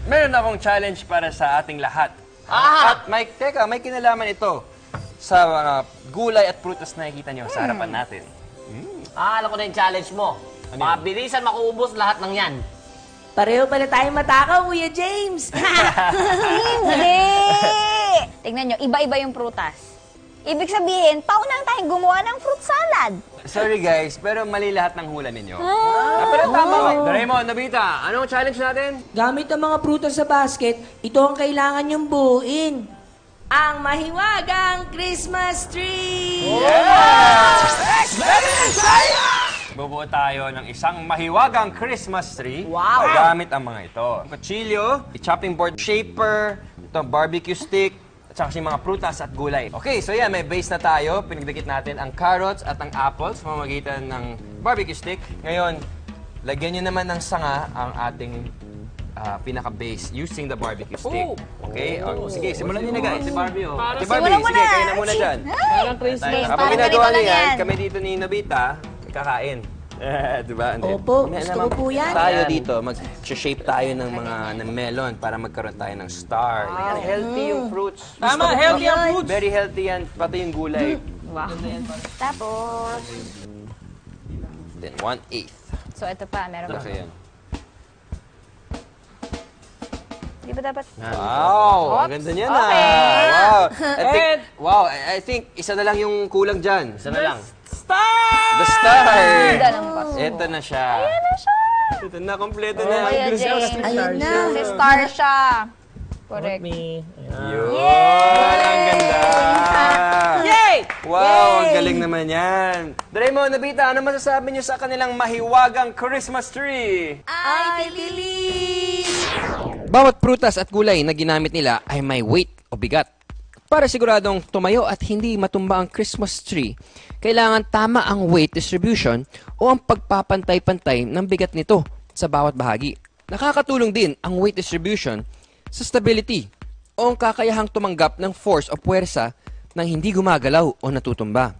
meron akong challenge para sa ating lahat. At may kinalaman ito sa mga gulay at prutas na nakikita nyo sa harapan natin. Alam ko na yung challenge mo. Mabilisan makuubos lahat ng yan. Pareho pala tayong matakaw, Kuya James. Hindi! Tingnan nyo, iba-iba yung prutas. Ibig sabihin, paunang tayong gumawa ng fruit salad. Sorry guys, pero mali lahat ng hula ninyo. Pero tama. Doraemon, Nobita, anong challenge natin? Gamit ang mga prutas sa basket, ito ang kailangan niyong buuin. Ang mahiwagang Christmas tree! Bubuo tayo ng isang mahiwagang Christmas tree. Wow! Gamit ang mga ito. Kutsilyo, chopping board shaper, ito barbecue stick, at saka yung mga prutas at gulay. Okay, so yan, may base na tayo. Pinagdikit natin ang carrots at ang apples sa pamamagitan ng barbecue stick. Ngayon, lagyan nyo naman ng sanga ang ating pinaka-base using the barbecue stick. Okay? Sige, simulan nyo na guys. Si Barbie, Si Barbie, sige, kayo na muna dyan. Parang Christmas. Habang ginagawa nyo yan, kami dito ni Nobita, kakain. Diba? Opo, gusto ko po yan. Tayo dito, mag-shape tayo ng mga ng melon para magkaroon tayo ng star. Wow. Healthy yung fruits. Tama, healthy ang fruits. Very healthy yan, pati yung gulay. Wow. Tapos, Then 1/8. so ito pa, meron pa. Laki yan. Di ba dapat? Wow! Ang ganda niyan Okay. Wow! I think isa na lang yung kulang dyan. Isa na lang. Star! The star! Ganda ng paso. Ito na siya. Ayan na siya. Ito na, kompleto na. Kuya James. Ayun na. Si Star siya. Correct. Me. Yun! Ang ganda! Yay! Wow! Ang galing naman yan. Doraemon, Nobita, ano masasabi niyo sa kanilang mahiwagang Christmas tree? I believe! Bawat prutas at gulay na ginamit nila ay may weight o bigat. Para siguradong tumayo at hindi matumba ang Christmas tree, kailangan tama ang weight distribution o ang pagpapantay-pantay ng bigat nito sa bawat bahagi. Nakakatulong din ang weight distribution sa stability o ang kakayahang tumanggap ng force o puwersa nang hindi gumagalaw o natutumba.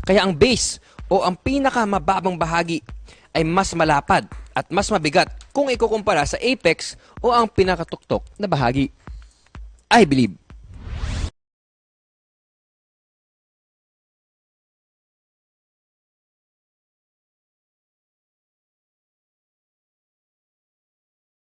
Kaya ang base o ang pinakamababang bahagi ay mas malapad at mas mabigat kung ikukumpara sa apex o ang pinakatuktok na bahagi. I believe.